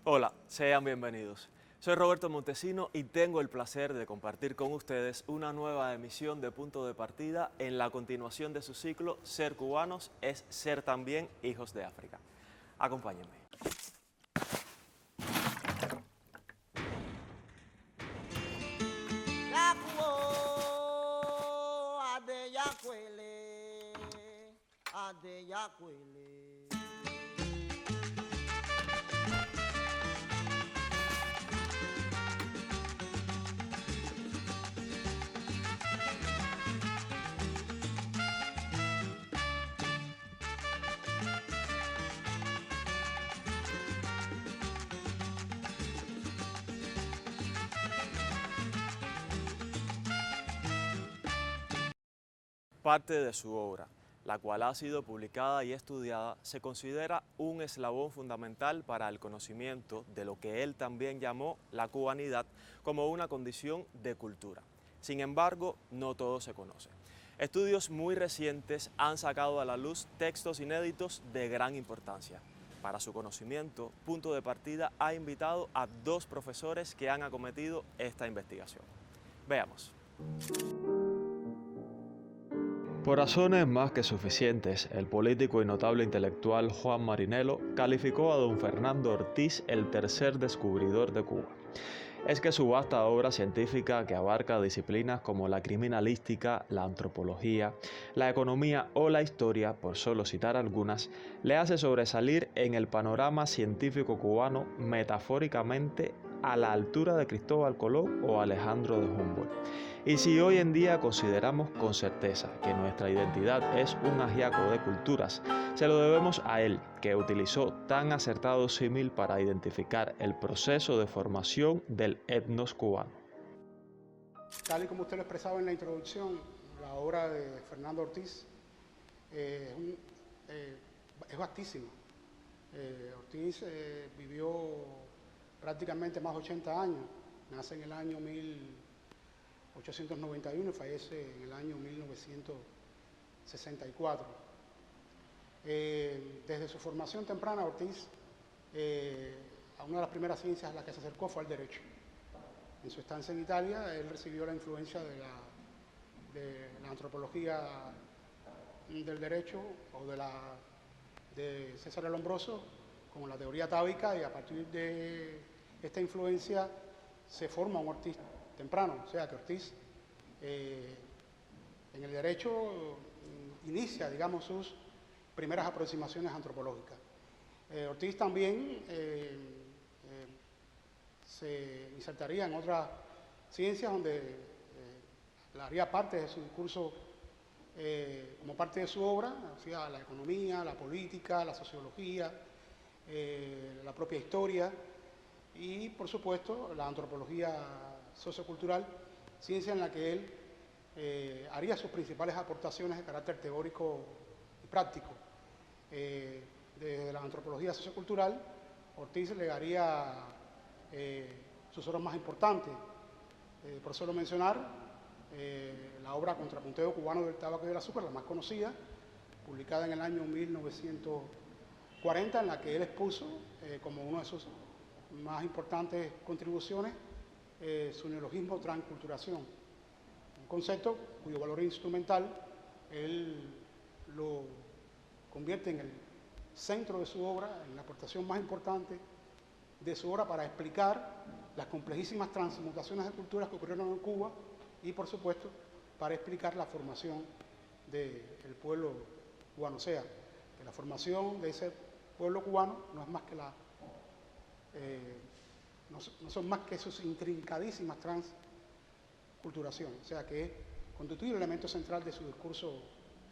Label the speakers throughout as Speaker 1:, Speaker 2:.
Speaker 1: Hola, sean bienvenidos. Soy Roberto Montesino y tengo el placer de compartir con ustedes una nueva emisión de Punto de Partida en la continuación de su ciclo Ser cubanos es ser también hijos de África. Acompáñenme.
Speaker 2: Adeyakwele.
Speaker 1: Parte de su obra, la cual ha sido publicada y estudiada, se considera un eslabón fundamental para el conocimiento de lo que él también llamó la cubanidad como una condición de cultura. Sin embargo, no todo se conoce. Estudios muy recientes han sacado a la luz textos inéditos de gran importancia. Para su conocimiento, Punto de Partida ha invitado a dos profesores que han acometido esta investigación. Veamos. Por razones más que suficientes, el político y notable intelectual Juan Marinelo calificó a don Fernando Ortiz el tercer descubridor de Cuba. Es que su vasta obra científica, que abarca disciplinas como la criminalística, la antropología, la economía o la historia, por solo citar algunas, le hace sobresalir en el panorama científico cubano metafóricamente a la altura de Cristóbal Colón o Alejandro de Humboldt. Y si hoy en día consideramos con certeza que nuestra identidad es un ajiaco de culturas, se lo debemos a él, que utilizó tan acertado símil para identificar el proceso de formación del etnos cubano.
Speaker 3: Tal y como usted lo expresaba en la introducción, la obra de Fernando Ortiz es vastísima. Ortiz vivió prácticamente más de 80 años, nace en el año 1891 y fallece en el año 1964. Desde su formación temprana, Ortiz, a una de las primeras ciencias a las que se acercó fue al derecho. En su estancia en Italia, él recibió la influencia de la antropología del derecho o de César el Lombroso, con la teoría tábica, y a partir de esta influencia se forma un Ortiz temprano. O sea que Ortiz en el derecho inicia, digamos, sus primeras aproximaciones antropológicas. Ortiz también se insertaría en otras ciencias donde haría parte de su discurso como parte de su obra, o sea, la economía, la política, la sociología, la propia historia y, por supuesto, la antropología sociocultural, ciencia en la que él haría sus principales aportaciones de carácter teórico y práctico. Desde la antropología sociocultural, Ortiz legaría sus obras más importantes. Por solo mencionar la obra Contrapunteo cubano del tabaco y del azúcar, la más conocida, publicada en el año 1940, en la que él expuso como una de sus más importantes contribuciones su neologismo transculturación, un concepto cuyo valor instrumental él lo convierte en el centro de su obra, en la aportación más importante de su obra para explicar las complejísimas transmutaciones de culturas que ocurrieron en Cuba y, por supuesto, para explicar la formación del pueblo cubano. O sea, que la formación de ese pueblo cubano no es más que no son más que sus intrincadísimas transculturaciones. O sea, que constituye el elemento central de su discurso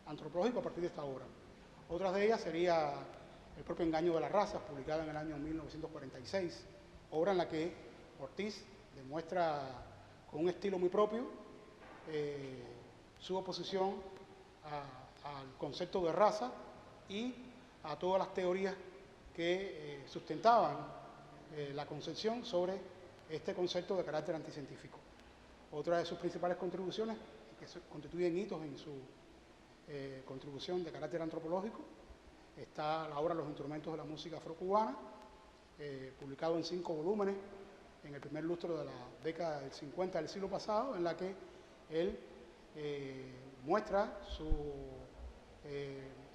Speaker 3: antropológico a partir de esta obra. Otras de ellas sería El propio engaño de las razas, publicada en el año 1946, obra en la que Ortiz demuestra con un estilo muy propio su oposición al concepto de raza y a todas las teorías que sustentaban la concepción sobre este concepto de carácter anticientífico. Otra de sus principales contribuciones, que constituyen hitos en su contribución de carácter antropológico, está la obra Los instrumentos de la música afrocubana, publicado en 5 volúmenes en el primer lustro de la década del 50 del siglo pasado, en la que él muestra sus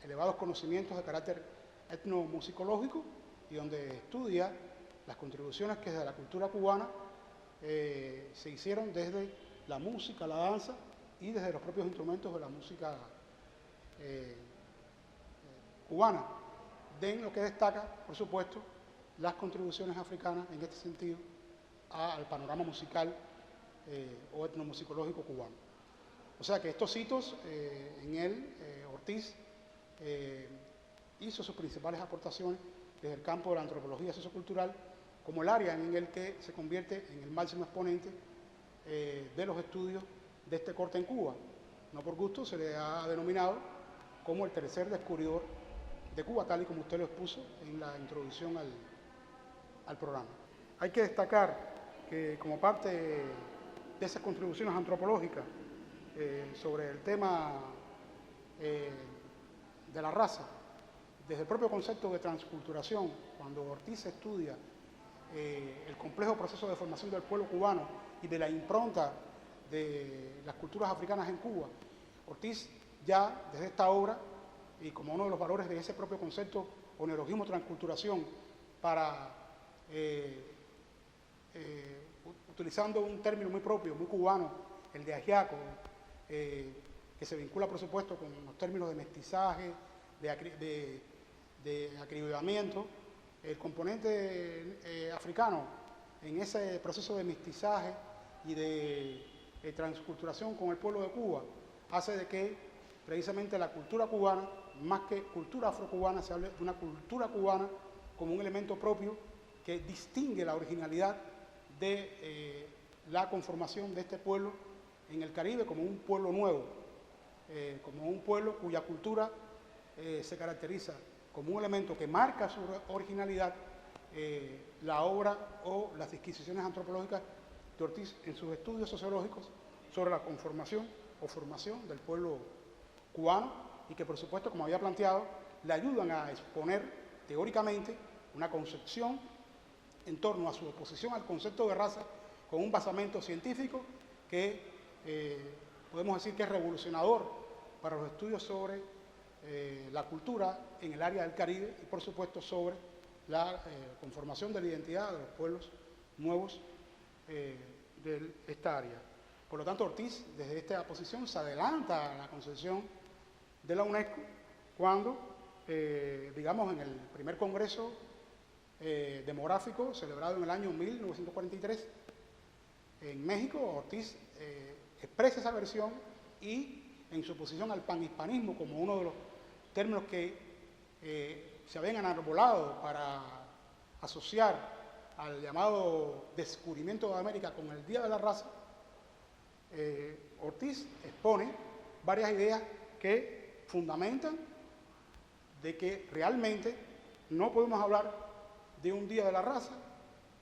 Speaker 3: elevados conocimientos de carácter etnomusicológico y donde estudia las contribuciones que desde la cultura cubana se hicieron desde la música, la danza y desde los propios instrumentos de la música cubana, de lo que destaca, por supuesto, las contribuciones africanas en este sentido al panorama musical o etnomusicológico cubano. O sea que estos hitos, en él, Ortiz hizo sus principales aportaciones desde el campo de la antropología sociocultural como el área en el que se convierte en el máximo exponente de los estudios de este corte en Cuba. No por gusto se le ha denominado como el tercer descubridor de Cuba, tal y como usted lo expuso en la introducción al programa. Hay que destacar que como parte de esas contribuciones antropológicas sobre el tema de la raza, desde el propio concepto de transculturación, cuando Ortiz estudia el complejo proceso de formación del pueblo cubano y de la impronta de las culturas africanas en Cuba, Ortiz ya desde esta obra y como uno de los valores de ese propio concepto o neologismo transculturación para utilizando un término muy propio, muy cubano, el de ajiaco, que se vincula por supuesto con los términos de mestizaje, de acribillamiento, el componente africano en ese proceso de mestizaje y de transculturación con el pueblo de Cuba hace de que precisamente la cultura cubana, más que cultura afrocubana, se hable de una cultura cubana como un elemento propio que distingue la originalidad de la conformación de este pueblo en el Caribe como un pueblo nuevo, como un pueblo cuya cultura se caracteriza como un elemento que marca su originalidad, la obra o las disquisiciones antropológicas de Ortiz en sus estudios sociológicos sobre la conformación o formación del pueblo cubano y que por supuesto, como había planteado, le ayudan a exponer teóricamente una concepción en torno a su oposición al concepto de raza con un basamento científico que podemos decir que es revolucionador para los estudios sobre la cultura en el área del Caribe y por supuesto sobre la conformación de la identidad de los pueblos nuevos de esta área. Por lo tanto, Ortiz desde esta posición se adelanta a la concepción de la UNESCO cuando, digamos, en el primer congreso demográfico celebrado en el año 1943 en México, Ortiz expresa esa versión y en su oposición al panhispanismo como uno de los términos que se habían enarbolado para asociar al llamado descubrimiento de América con el Día de la Raza, Ortiz expone varias ideas que fundamentan de que realmente no podemos hablar de un Día de la Raza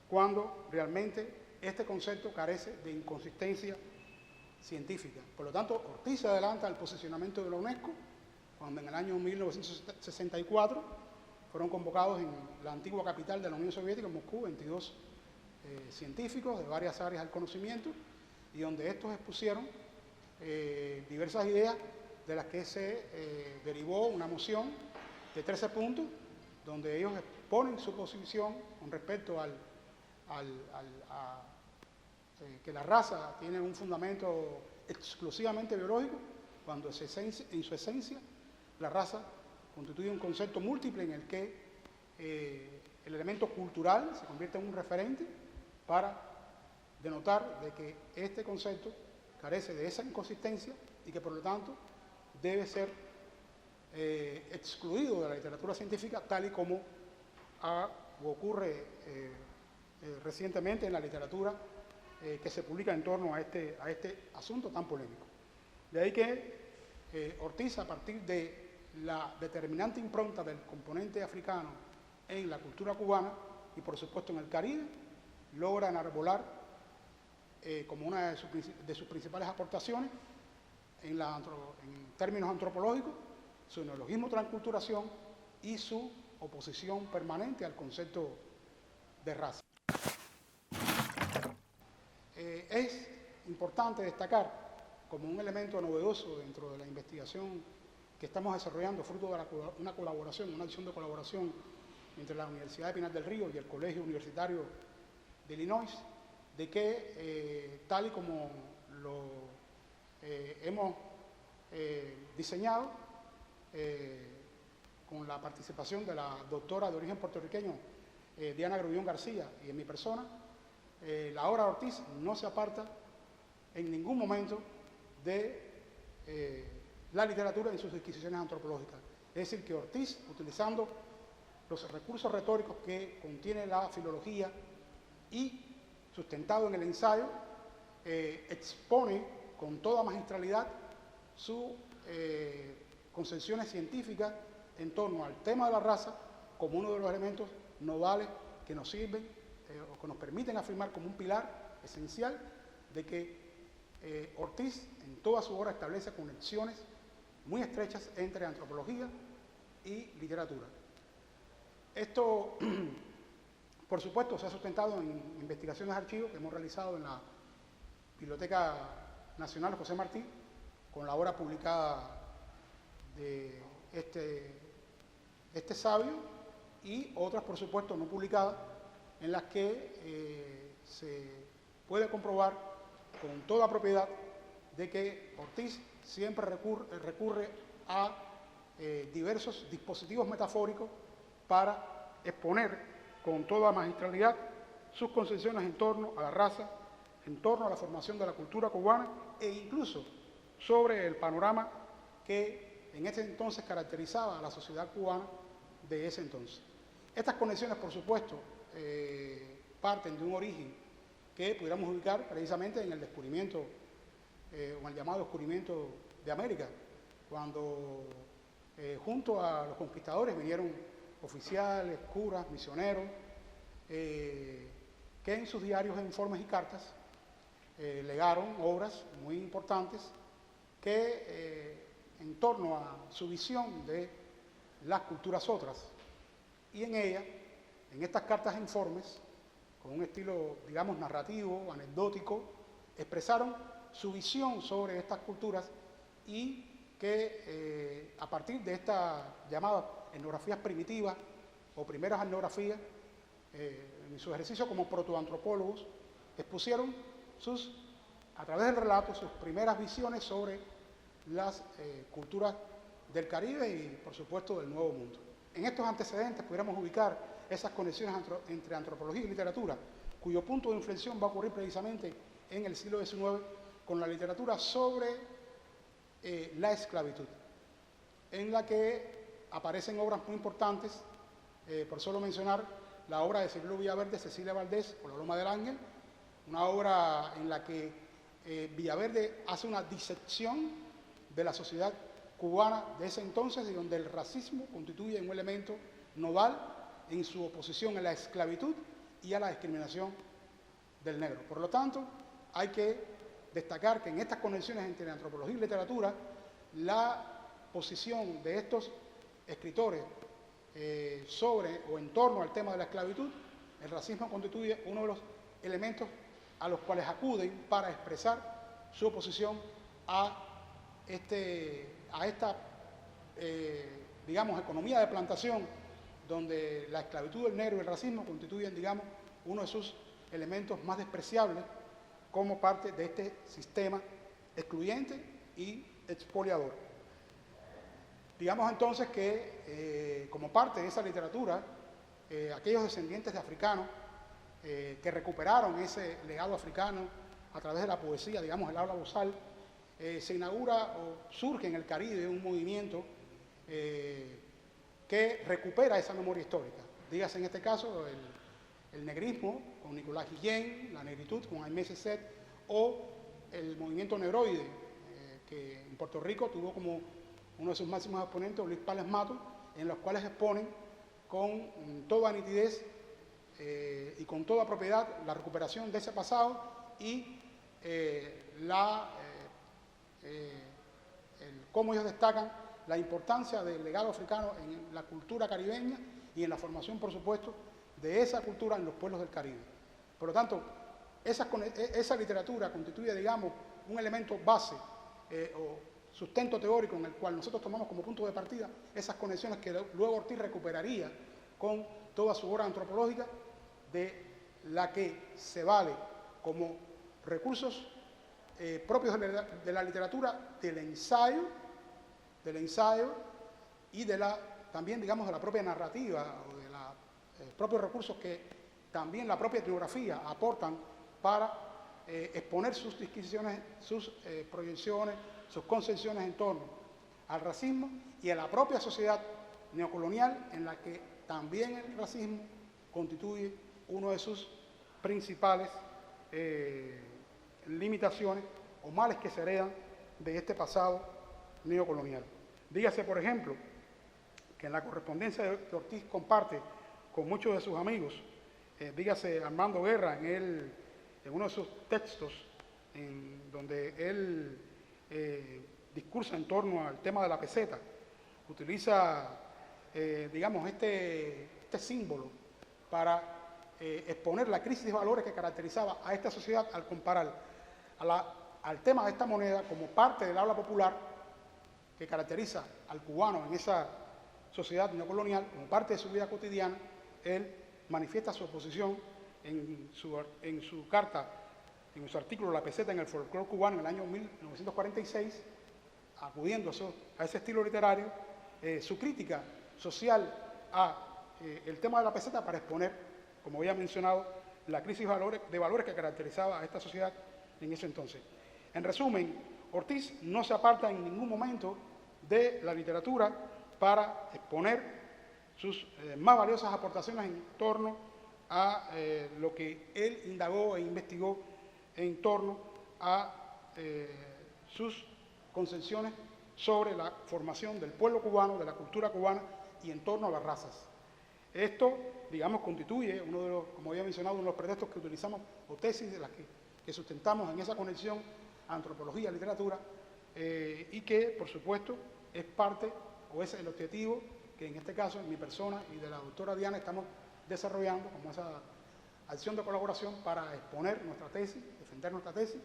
Speaker 3: cuando realmente este concepto carece de inconsistencia científica. Por lo tanto, Ortiz se adelanta al posicionamiento de la UNESCO cuando en el año 1964 fueron convocados en la antigua capital de la Unión Soviética, Moscú, 22 científicos de varias áreas del conocimiento y donde estos expusieron diversas ideas de las que se derivó una moción de 13 puntos donde ellos exponen su posición con respecto a que la raza tiene un fundamento exclusivamente biológico, cuando en su esencia la raza constituye un concepto múltiple en el que el elemento cultural se convierte en un referente para denotar de que este concepto carece de esa inconsistencia y que por lo tanto debe ser excluido de la literatura científica tal y como ocurre recientemente en la literatura que se publica en torno a este asunto tan polémico. De ahí que Ortiz, a partir de la determinante impronta del componente africano en la cultura cubana y por supuesto en el Caribe, logra enarbolar como una de sus principales aportaciones en términos antropológicos su neologismo transculturación y su oposición permanente al concepto de raza. Es importante destacar como un elemento novedoso dentro de la investigación que estamos desarrollando, fruto de una colaboración, una acción de colaboración entre la Universidad de Pinar del Río y el Colegio Universitario de Illinois, de que tal y como lo hemos diseñado, con la participación de la doctora de origen puertorriqueño Diana Grullón García y en mi persona, la obra de Ortiz no se aparta en ningún momento de la literatura en sus disquisiciones antropológicas. Es decir, que Ortiz, utilizando los recursos retóricos que contiene la filología y sustentado en el ensayo, expone con toda magistralidad sus concepciones científicas en torno al tema de la raza como uno de los elementos nodales que nos sirven o que nos permiten afirmar como un pilar esencial de que Ortiz en toda su obra establece conexiones muy estrechas entre antropología y literatura. Esto, por supuesto, se ha sustentado en investigaciones de archivos que hemos realizado en la Biblioteca Nacional José Martí, con la obra publicada de este sabio y otras, por supuesto, no publicadas, en las que se puede comprobar con toda propiedad de que Ortiz siempre recurre a diversos dispositivos metafóricos para exponer con toda magistralidad sus concepciones en torno a la raza, en torno a la formación de la cultura cubana e incluso sobre el panorama que en ese entonces caracterizaba a la sociedad cubana de ese entonces. Estas conexiones, por supuesto, parten de un origen que pudiéramos ubicar precisamente en el descubrimiento o en el llamado descubrimiento de América, cuando junto a los conquistadores vinieron oficiales, curas, misioneros, que en sus diarios, informes y cartas legaron obras muy importantes que en torno a su visión de las culturas otras, y en ella, en estas cartas e informes, con un estilo, digamos, narrativo, anecdótico, expresaron su visión sobre estas culturas y que a partir de estas llamadas etnografías primitivas o primeras etnografías, en su ejercicio como protoantropólogos, expusieron a través del relato sus primeras visiones sobre las culturas del Caribe y, por supuesto, del Nuevo Mundo. En estos antecedentes pudiéramos ubicar esas conexiones entre antropología y literatura, cuyo punto de inflexión va a ocurrir precisamente en el siglo XIX con la literatura sobre la esclavitud, en la que aparecen obras muy importantes, por solo mencionar la obra de Cirilo Villaverde, Cecilia Valdés, o La Loma del Ángel, una obra en la que Villaverde hace una disección de la sociedad cubana de ese entonces, y donde el racismo constituye un elemento nodal en su oposición a la esclavitud y a la discriminación del negro. Por lo tanto, hay que destacar que en estas conexiones entre antropología y literatura, la posición de estos escritores sobre o en torno al tema de la esclavitud, el racismo constituye uno de los elementos a los cuales acuden para expresar su oposición a esta, digamos, economía de plantación, donde la esclavitud del negro y el racismo constituyen, digamos, uno de sus elementos más despreciables como parte de este sistema excluyente y expoliador. Digamos entonces que, como parte de esa literatura, aquellos descendientes de africanos que recuperaron ese legado africano a través de la poesía, digamos, el habla bozal, se inaugura o surge en el Caribe un movimiento que recupera esa memoria histórica. Dígase en este caso el negrismo con Nicolás Guillén, la negritud con Aimé Césaire, o el movimiento negroide, que en Puerto Rico tuvo como uno de sus máximos exponentes Luis Pález Mato, en los cuales exponen con toda nitidez y con toda propiedad la recuperación de ese pasado y cómo ellos destacan la importancia del legado africano en la cultura caribeña y en la formación, por supuesto, de esa cultura en los pueblos del Caribe. Por lo tanto, esa literatura constituye, digamos, un elemento base o sustento teórico en el cual nosotros tomamos como punto de partida esas conexiones que luego Ortiz recuperaría con toda su obra antropológica, de la que se vale como recursos propios de la literatura, del ensayo y también, digamos, de la propia narrativa o de los propios recursos que también la propia etnografía aportan para exponer sus disquisiciones, sus proyecciones, sus concepciones en torno al racismo y a la propia sociedad neocolonial, en la que también el racismo constituye uno de sus principales limitaciones o males que se heredan de este pasado neocolonial. Dígase, por ejemplo, que en la correspondencia que Ortiz comparte con muchos de sus amigos, dígase Armando Guerra, en uno de sus textos, en donde él discursa en torno al tema de la peseta, utiliza, digamos, este símbolo para exponer la crisis de valores que caracterizaba a esta sociedad al comparar al tema de esta moneda como parte del habla popular que caracteriza al cubano en esa sociedad neocolonial, como parte de su vida cotidiana. Él manifiesta su oposición en su carta, en su artículo La peseta en el folclore cubano en el año 1946, acudiendo a ese estilo literario, su crítica social el tema de la peseta para exponer, como había mencionado, la crisis de valores que caracterizaba a esta sociedad en ese entonces. En resumen, Ortiz no se aparta en ningún momento de la literatura para exponer sus más valiosas aportaciones en torno a lo que él indagó e investigó en torno a sus concepciones sobre la formación del pueblo cubano, de la cultura cubana y en torno a las razas. Esto, digamos, constituye uno de los, como había mencionado, uno de los pretextos que utilizamos o tesis de las que sustentamos en esa conexión antropología-literatura y que, por supuesto, es parte o es el objetivo que en este caso, en mi persona y de la doctora Diana, estamos desarrollando como esa acción de colaboración para exponer nuestra tesis, defender nuestra tesis,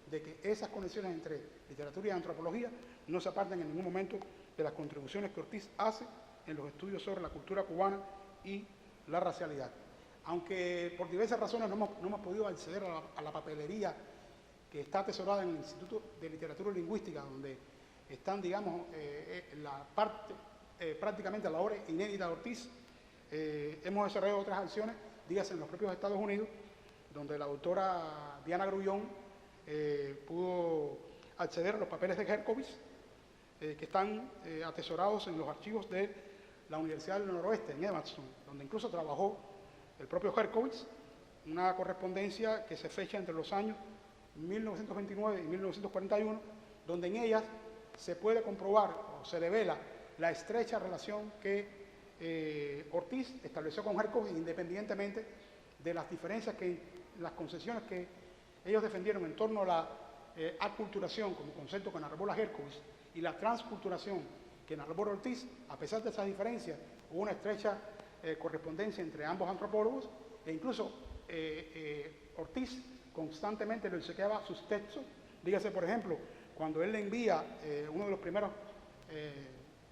Speaker 3: de que esas conexiones entre literatura y antropología no se aparten en ningún momento de las contribuciones que Ortiz hace en los estudios sobre la cultura cubana y la racialidad. Aunque por diversas razones no hemos podido acceder a la papelería que está atesorada en el Instituto de Literatura y Lingüística, donde están, digamos, prácticamente la obra inédita de Ortiz, hemos desarrollado otras acciones, dígase en los propios Estados Unidos, donde la doctora Diana Grullón pudo acceder a los papeles de Herkovich, que están atesorados en los archivos de la Universidad del Noroeste, en Evanston, donde incluso trabajó el propio Herkovich, una correspondencia que se fecha entre los años 1929 y 1941, donde en ellas se puede comprobar o se revela la estrecha relación que Ortiz estableció con Herkovich, independientemente de las diferencias las concesiones que ellos defendieron en torno a la aculturación como concepto que enarbora Herkovich y la transculturación que enarbora Ortiz. A pesar de esas diferencias, hubo una estrecha correspondencia entre ambos antropólogos e incluso Ortiz constantemente le obsequiaba sus textos. Dígase, por ejemplo, cuando él le envía uno de los primeros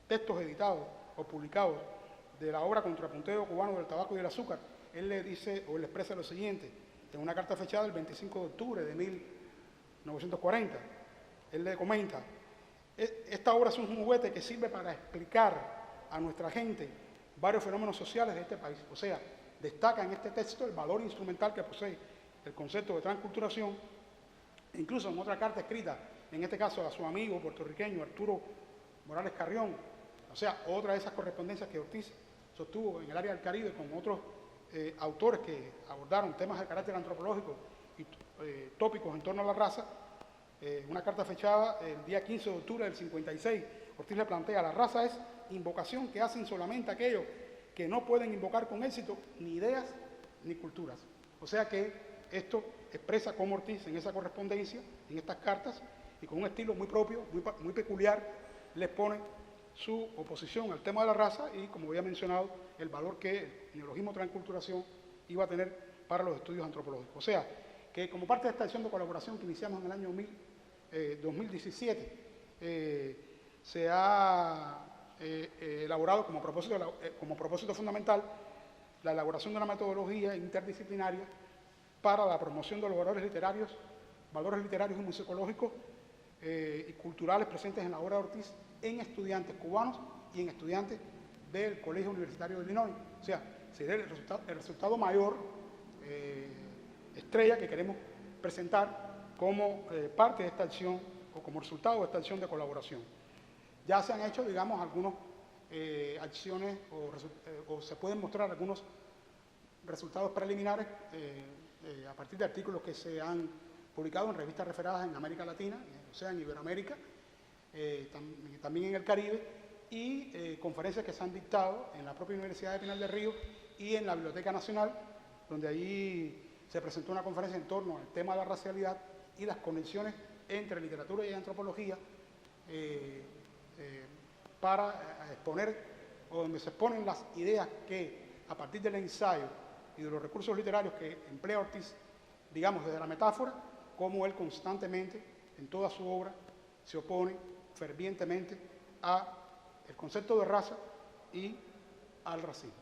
Speaker 3: textos editados o publicados de la obra Contrapunteo cubano del tabaco y el azúcar, él le dice o le expresa lo siguiente, en una carta fechada el 25 de octubre de 1940. Él le comenta: esta obra es un juguete que sirve para explicar a nuestra gente varios fenómenos sociales de este país. O sea, destaca en este texto el valor instrumental que posee el concepto de transculturación. Incluso en otra carta escrita, en este caso a su amigo puertorriqueño Arturo Morales Carrión, o sea, otra de esas correspondencias que Ortiz sostuvo en el área del Caribe con otros autores que abordaron temas de carácter antropológico y tópicos en torno a la raza. Una carta fechada el día 15 de octubre del 56, Ortiz le plantea: la raza es invocación que hacen solamente aquellos que no pueden invocar con éxito ni ideas ni culturas. O sea que esto expresa cómo Ortiz en esa correspondencia, en estas cartas, y con un estilo muy propio, muy peculiar, le expone su oposición al tema de la raza y, como había mencionado, el valor que el neologismo transculturación iba a tener para los estudios antropológicos. O sea, que como parte de esta acción de colaboración que iniciamos en el año 2017, se ha elaborado como propósito fundamental la elaboración de una metodología interdisciplinaria para la promoción de los valores literarios y musicológicos y culturales presentes en la obra de Ortiz en estudiantes cubanos y en estudiantes del Colegio Universitario de Illinois. O sea, sería el resultado mayor, estrella, que queremos presentar como parte de esta acción o como resultado de esta acción de colaboración. Ya se han hecho, digamos, algunas acciones o se pueden mostrar algunos resultados preliminares a partir de artículos que se han publicado en revistas referadas en América Latina, o sea, en Iberoamérica, también en el Caribe, y conferencias que se han dictado en la propia Universidad de Pinar del Río y en la Biblioteca Nacional, donde allí se presentó una conferencia en torno al tema de la racialidad y las conexiones entre literatura y antropología para exponer, o donde se exponen las ideas que, a partir del ensayo y de los recursos literarios que emplea Ortiz, digamos, desde la metáfora, cómo él constantemente, en toda su obra, se opone fervientemente al concepto de raza y al racismo.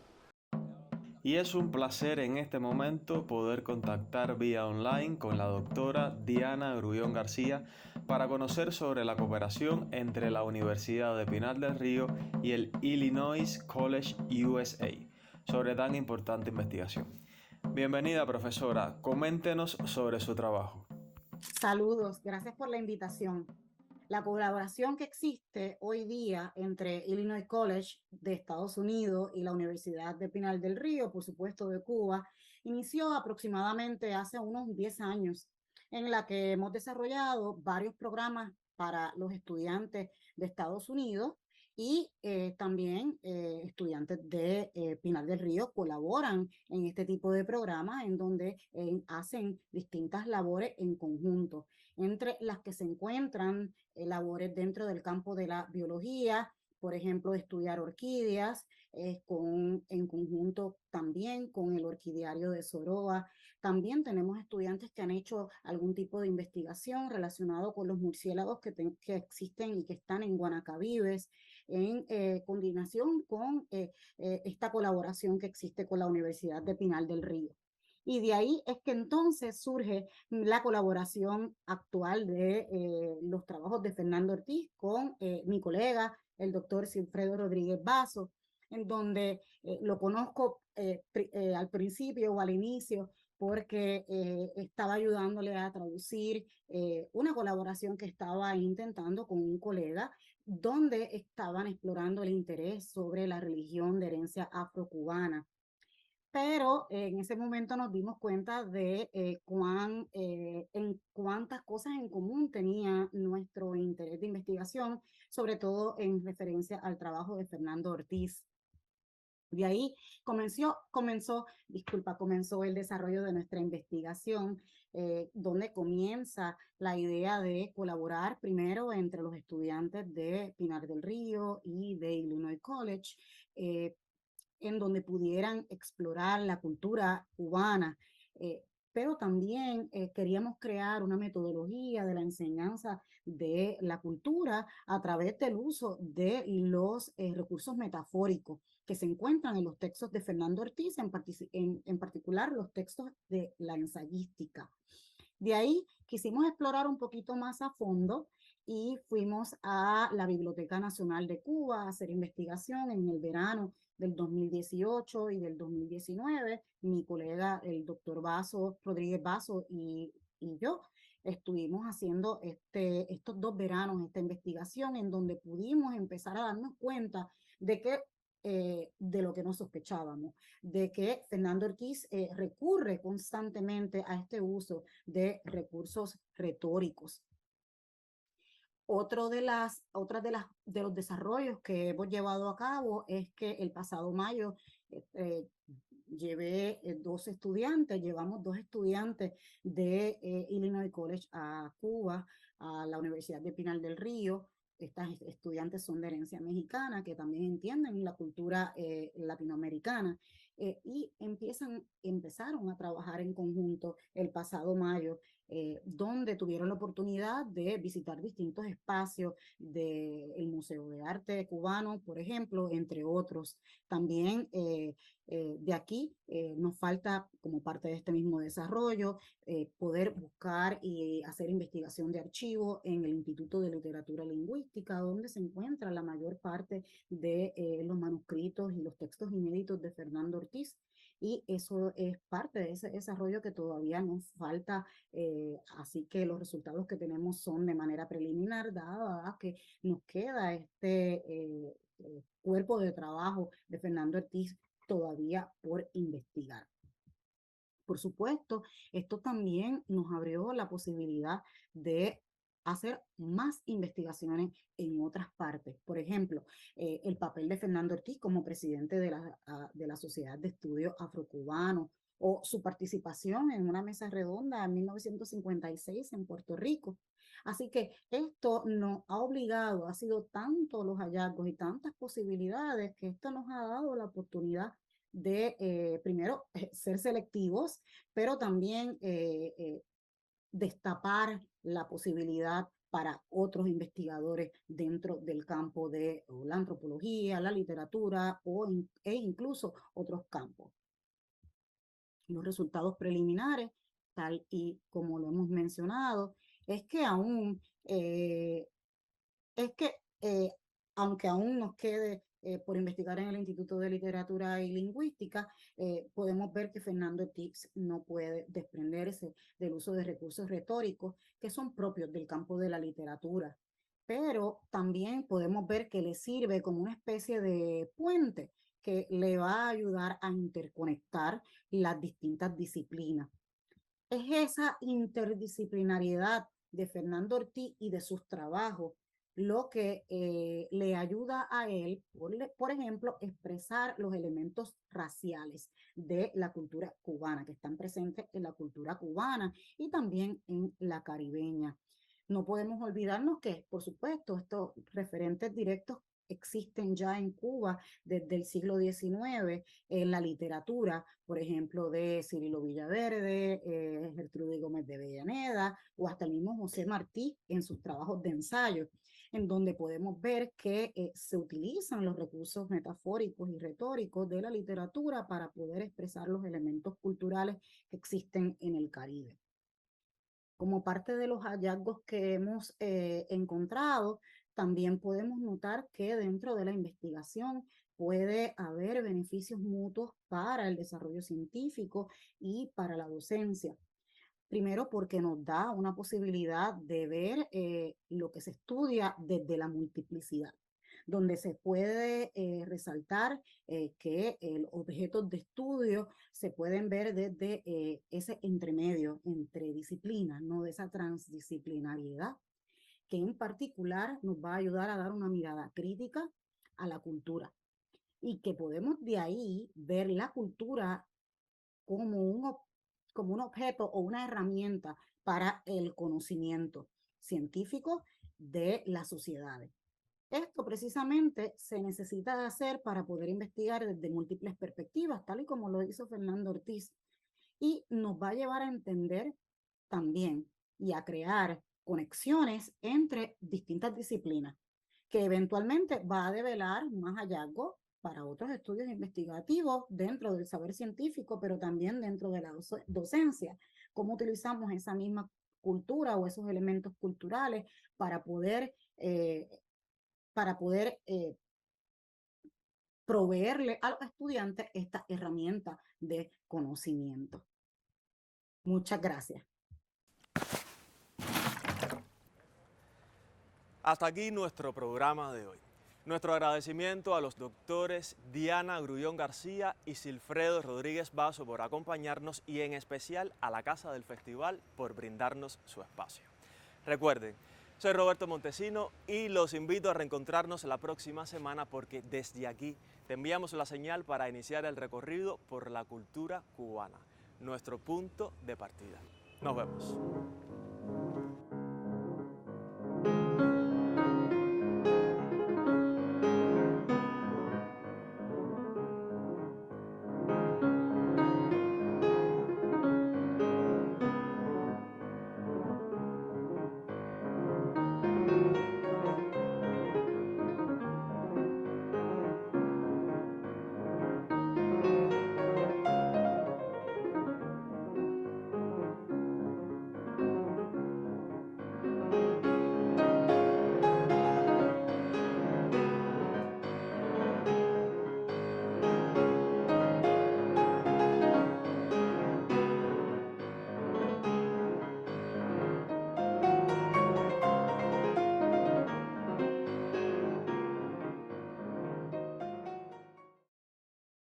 Speaker 1: Y es un placer en este momento poder contactar vía online con la doctora Diana Grullón García para conocer sobre la cooperación entre la Universidad de Pinar del Río y el Illinois College USA sobre tan importante investigación. Bienvenida, profesora. Coméntenos sobre su trabajo.
Speaker 2: Saludos, gracias por la invitación. La colaboración que existe hoy día entre Illinois College de Estados Unidos y la Universidad de Pinar del Río, por supuesto de Cuba, inició aproximadamente hace unos 10 años, en la que hemos desarrollado varios programas para los estudiantes de Estados Unidos y también estudiantes de Pinar del Río colaboran en este tipo de programas en donde hacen distintas labores en conjunto, entre las que se encuentran labores dentro del campo de la biología, por ejemplo, estudiar orquídeas, en conjunto también con el orquidiario de Soroa. También tenemos estudiantes que han hecho algún tipo de investigación relacionado con los murciélagos que existen y que están en Guanacabibes, en coordinación con esta colaboración que existe con la Universidad de Pinar del Río. Y de ahí es que entonces surge la colaboración actual de los trabajos de Fernando Ortiz con mi colega, el doctor Silfredo Rodríguez Basso, en donde lo conozco al principio o al inicio porque estaba ayudándole a traducir una colaboración que estaba intentando con un colega donde estaban explorando el interés sobre la religión de herencia afrocubana. Pero en ese momento nos dimos cuenta de en cuántas cosas en común tenía nuestro interés de investigación, sobre todo en referencia al trabajo de Fernando Ortiz. De ahí comenzó el desarrollo de nuestra investigación, donde comienza la idea de colaborar primero entre los estudiantes de Pinar del Río y de Illinois College, en donde pudieran explorar la cultura cubana, pero también queríamos crear una metodología de la enseñanza de la cultura a través del uso de los recursos metafóricos que se encuentran en los textos de Fernando Ortiz, en particular los textos de la ensayística. De ahí quisimos explorar un poquito más a fondo y fuimos a la Biblioteca Nacional de Cuba a hacer investigación en el verano del 2018 y del 2019. Mi colega, el doctor Rodríguez Basso y yo estuvimos haciendo estos 2 veranos esta investigación en donde pudimos empezar a darnos cuenta de que de lo que no sospechábamos, de que Fernando Ortiz recurre constantemente a este uso de recursos retóricos. Otro de los desarrollos que hemos llevado a cabo es que el pasado mayo llevamos 2 estudiantes de Illinois College a Cuba, a la Universidad de Pinar del Río. Estas estudiantes son de herencia mexicana, que también entienden la cultura latinoamericana. y empezaron a trabajar en conjunto el pasado mayo, donde tuvieron la oportunidad de visitar distintos espacios del Museo de Arte Cubano, por ejemplo, entre otros. También de aquí nos falta, como parte de este mismo desarrollo, poder buscar y hacer investigación de archivo en el Instituto de Literatura Lingüística, donde se encuentra la mayor parte de los manuscritos y los textos inéditos de Fernando Ortiz. Y eso es parte de ese desarrollo que todavía nos falta, así que los resultados que tenemos son de manera preliminar, dada que nos queda este cuerpo de trabajo de Fernando Ortiz todavía por investigar. Por supuesto, esto también nos abrió la posibilidad de hacer más investigaciones en otras partes. Por ejemplo, el papel de Fernando Ortiz como presidente de la Sociedad de Estudios Afrocubanos, o su participación en una mesa redonda en 1956 en Puerto Rico. Así que esto nos ha obligado, ha sido tanto los hallazgos y tantas posibilidades, que esto nos ha dado la oportunidad de, primero, ser selectivos, pero también destapar la posibilidad para otros investigadores dentro del campo de la antropología, la literatura e incluso otros campos. Los resultados preliminares, tal y como lo hemos mencionado, es que aún aunque aún nos quede por investigar en el Instituto de Literatura y Lingüística, podemos ver que Fernando Ortiz no puede desprenderse del uso de recursos retóricos que son propios del campo de la literatura, pero también podemos ver que le sirve como una especie de puente que le va a ayudar a interconectar las distintas disciplinas. Es esa interdisciplinariedad de Fernando Ortiz y de sus trabajos lo que le ayuda a él, por ejemplo, expresar los elementos raciales de la cultura cubana, que están presentes en la cultura cubana y también en la caribeña. No podemos olvidarnos que, por supuesto, estos referentes directos existen ya en Cuba desde el siglo XIX en la literatura, por ejemplo, de Cirilo Villaverde, Gertrudis Gómez de Avellaneda, o hasta el mismo José Martí en sus trabajos de ensayo, en donde podemos ver que se utilizan los recursos metafóricos y retóricos de la literatura para poder expresar los elementos culturales que existen en el Caribe. Como parte de los hallazgos que hemos encontrado, también podemos notar que dentro de la investigación puede haber beneficios mutuos para el desarrollo científico y para la docencia. Primero, porque nos da una posibilidad de ver lo que se estudia desde la multiplicidad, donde se puede resaltar que los objetos de estudio se pueden ver desde ese entremedio entre disciplinas, no de esa transdisciplinariedad, que en particular nos va a ayudar a dar una mirada crítica a la cultura, y que podemos de ahí ver la cultura como un objeto o una herramienta para el conocimiento científico de las sociedades. Esto precisamente se necesita hacer para poder investigar desde múltiples perspectivas, tal y como lo hizo Fernando Ortiz, y nos va a llevar a entender también y a crear conexiones entre distintas disciplinas, que eventualmente va a develar más hallazgos para otros estudios investigativos dentro del saber científico, pero también dentro de la docencia, cómo utilizamos esa misma cultura o esos elementos culturales para poder proveerle a los estudiantes esta herramienta de conocimiento. Muchas gracias.
Speaker 1: Hasta aquí nuestro programa de hoy. Nuestro agradecimiento a los doctores Diana Grullón García y Silfredo Rodríguez Basso por acompañarnos, y en especial a la Casa del Festival por brindarnos su espacio. Recuerden, soy Roberto Montesino y los invito a reencontrarnos la próxima semana, porque desde aquí te enviamos la señal para iniciar el recorrido por la cultura cubana, nuestro punto de partida. Nos vemos.